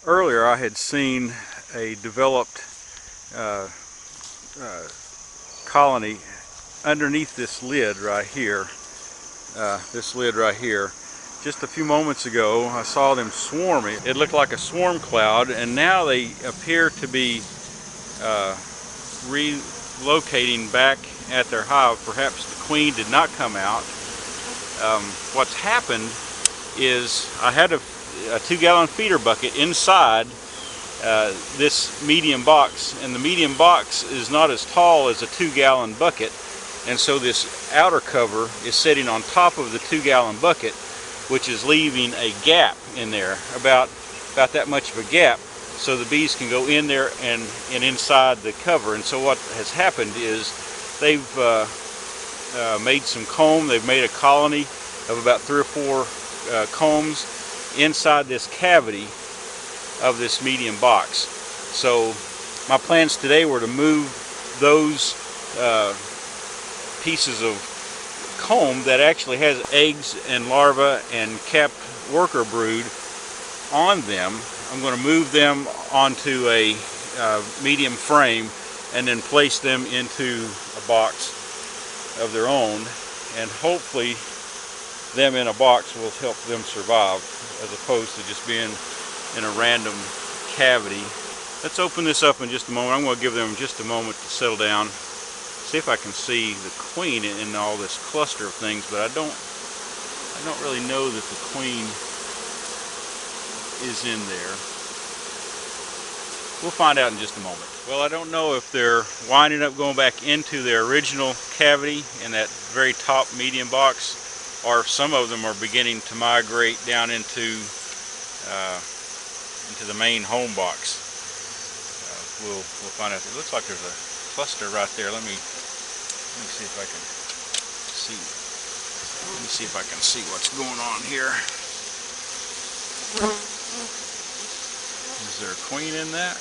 Earlier I had seen a developed uh, uh, colony underneath this lid right here. Just a few moments ago I saw them swarming. It looked like a swarm cloud, and now they appear to be relocating back at their hive. Perhaps the queen did not come out. What's happened is I had a 2-gallon feeder bucket inside this medium box, and the medium box is not as tall as a 2-gallon bucket, and so this outer cover is sitting on top of the 2-gallon bucket, which is leaving a gap in there, about that much of a gap, so the bees can go in there and inside the cover. And so what has happened is they've made some comb. They've made a colony of about 3 or 4 combs inside this cavity of this medium box. So my plans today were to move those pieces of comb that actually has eggs and larvae and capped worker brood on them. I'm going to move them onto a medium frame and then place them into a box of their own, and hopefully them in a box will help them survive as opposed to just being in a random cavity. Let's open this up in just a moment. I'm going to give them just a moment to settle down, see if I can see the queen in all this cluster of things, but I don't really know that the queen is in there. We'll find out in just a moment. Well, I don't know if they're winding up going back into their original cavity in that very top medium box, or if some of them are beginning to migrate down into the main home box. We'll find out. It looks like there's a cluster right there. Let me see if I can see. Let me see if I can see what's going on here. Is there a queen in that?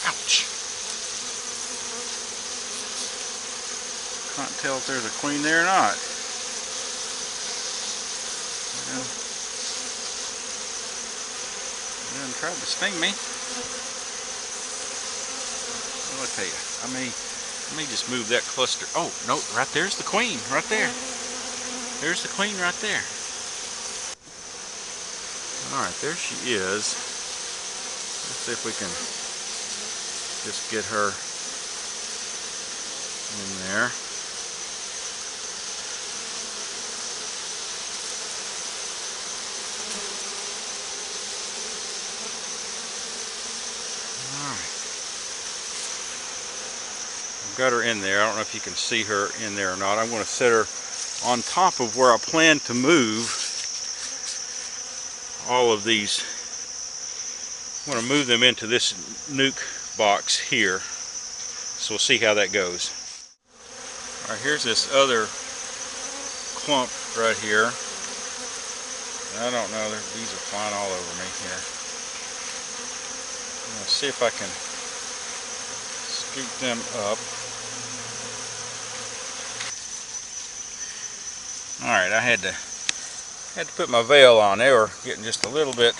Ouch! Can't tell if there's a queen there or not. It tried to sting me. Well, I'll tell you, I may just move that cluster. Oh, no, right there's the queen, right there. There's the queen right there. Alright, there she is. Let's see if we can just get her in there. Got her in there. I don't know if you can see her in there or not. I'm going to set her on top of where I plan to move all of these. I'm going to move them into this nuke box here. So we'll see how that goes. Alright, here's this other clump right here. I don't know, the bees are flying all over me here. I'm going to see if I can scoop them up. Alright, I had to put my veil on. They were getting just a little bit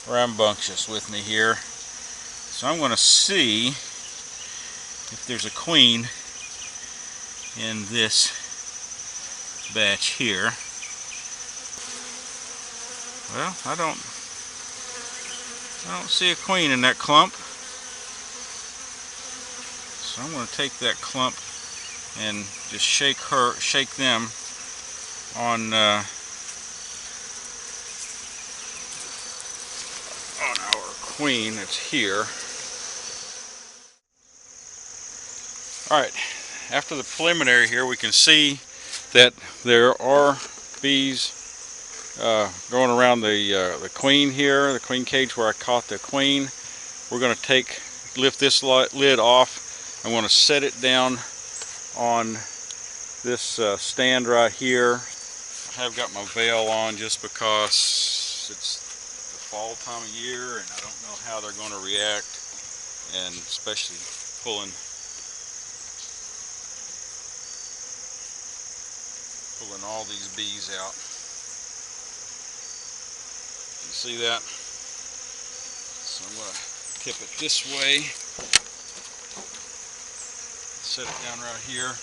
rambunctious with me here. So I'm going to see if there's a queen in this batch here. Well, I don't see a queen in that clump. So I'm going to take that clump and just shake them on our queen that's here. Alright, after the preliminary here, we can see that there are bees going around the queen here, the queen cage where I caught the queen. We're going to lift this lid off. I'm going to set it down on this stand right here. I have got my veil on just because it's the fall time of year and I don't know how they're going to react, and especially pulling pulling all these bees out. You see that? So I'm going to tip it this way. Set it down right here.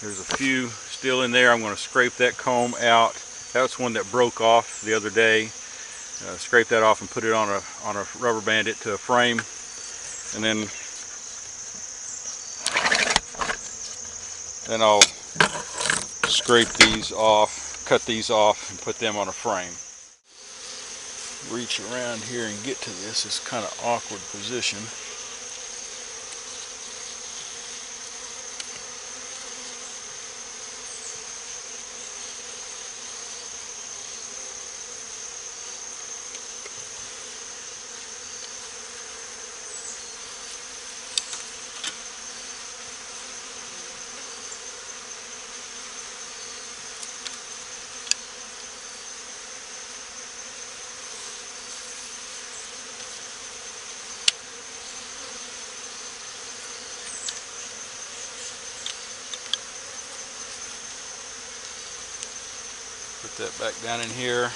There's a few still in there. I'm going to scrape that comb out. That was one that broke off the other day. Scrape that off and put it on a rubber band it to a frame, and then I'll scrape these off, cut these off, and put them on a frame. Reach around here and get to this. It's kind of awkward position. Put that back down in here,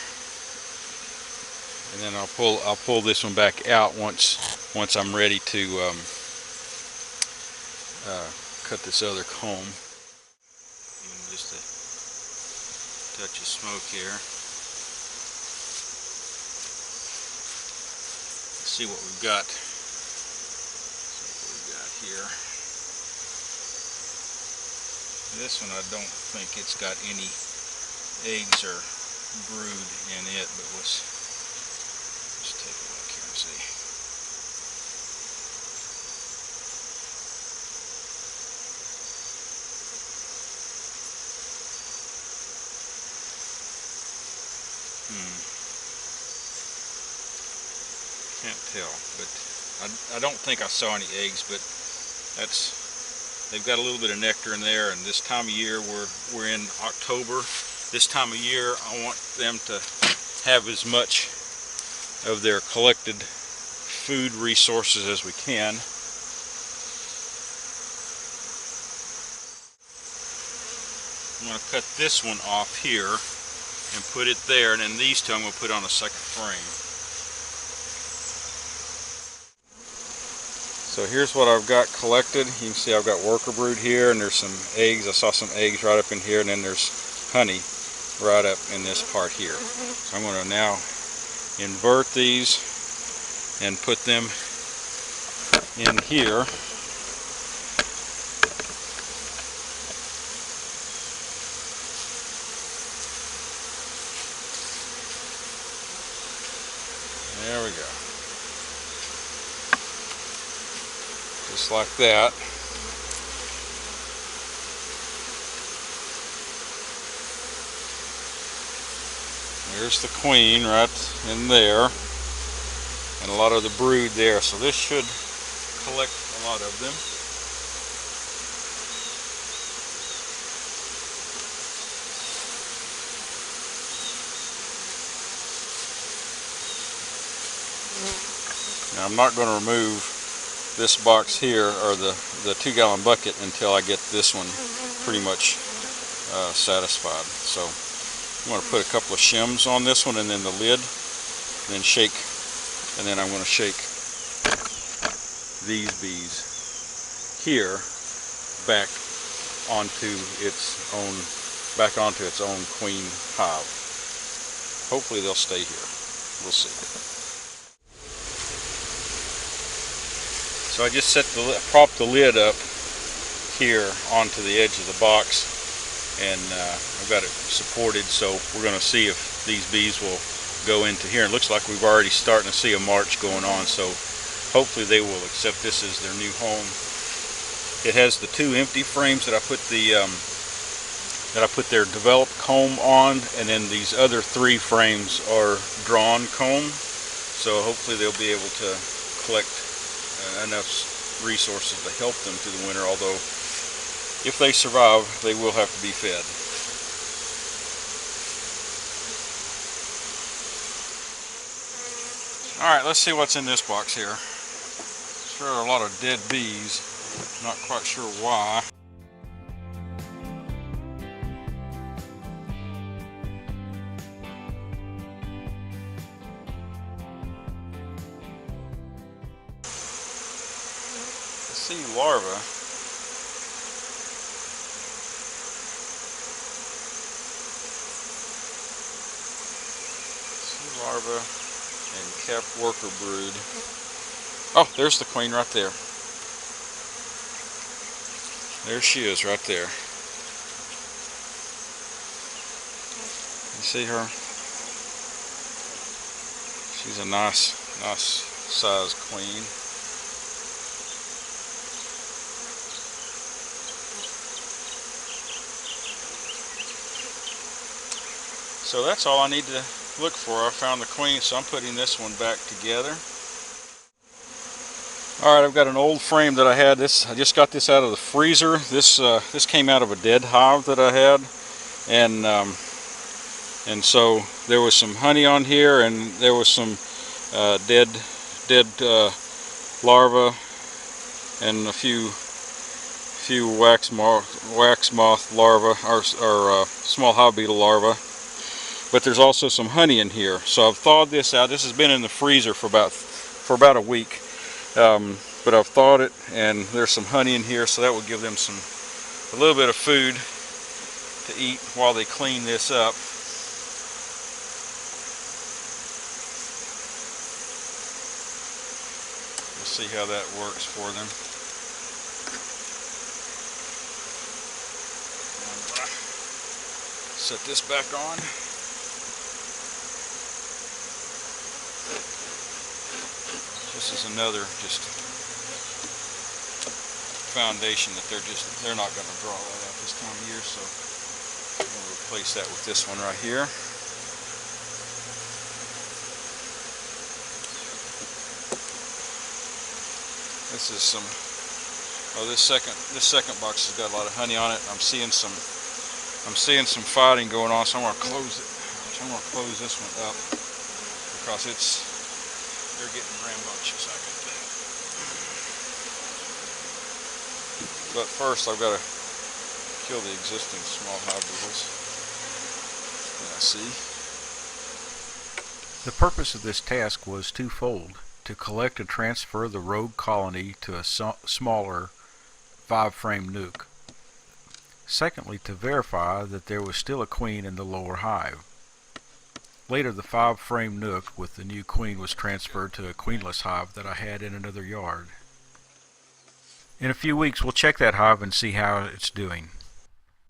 and then I'll pull this one back out once I'm ready to cut this other comb. Even just a touch of smoke here. Let's see what we've got. Here. This one I don't think it's got any eggs or brood in it, but let's take a look here and see. Can't tell, but I don't think I saw any eggs, but they've got a little bit of nectar in there, and this time of year, we're in October. This time of year, I want them to have as much of their collected food resources as we can. I'm going to cut this one off here and put it there, and then these two I'm going to put on a second frame. So here's what I've got collected. You can see I've got worker brood here, and there's some eggs. I saw some eggs right up in here, and then there's honey right up in this part here. So I'm going to now invert these and put them in here. There we go. Just like that. There's the queen right in there, and a lot of the brood there. So this should collect a lot of them. Now I'm not going to remove this box here, or the 2-gallon bucket, until I get this one pretty much satisfied. So I'm going to put a couple of shims on this one, and then the lid, and then shake, and then I'm going to shake these bees here back onto its own queen hive. Hopefully they'll stay here. We'll see. So I just propped the lid up here onto the edge of the box, and I've got it supported, so we're going to see if these bees will go into here. It looks like we've already starting to see a march going on, so hopefully they will accept this as their new home. It has the 2 empty frames that I put their developed comb on, and then these other 3 frames are drawn comb, so hopefully they'll be able to collect enough resources to help them through the winter, although if they survive, they will have to be fed. Alright, let's see what's in this box here. There are a lot of dead bees. Not quite sure why. I see larvae. Larva and kept worker brood. Oh, there's the queen right there. There she is right there. You see her? She's a nice size queen. So that's all I need to look for. I found the queen, so I'm putting this one back together. Alright, I've got an old frame that I had. I just got this out of the freezer. This came out of a dead hive that I had, and so there was some honey on here, and there was some dead larvae and a few wax moth larvae, or small hive beetle larvae. But there's also some honey in here. So I've thawed this out. This has been in the freezer for about a week. But I've thawed it, and there's some honey in here, so that will give them a little bit of food to eat while they clean this up. We'll see how that works for them. And, set this back on. This is another just foundation that they're not going to draw that out this time of year, so I'm going to replace that with this one right here. This is some. Oh, this second box has got a lot of honey on it. I'm seeing some fighting going on, so I'm going to close it. So I'm going to close this one up because they're getting rambunctious, I can tell. But first I've got to kill the existing small hive beetles that I see. The purpose of this task was twofold: to collect and transfer the rogue colony to a smaller 5-frame nuke. Secondly, to verify that there was still a queen in the lower hive. Later, the 5-frame nuke with the new queen was transferred to a queenless hive that I had in another yard. In a few weeks, we'll check that hive and see how it's doing.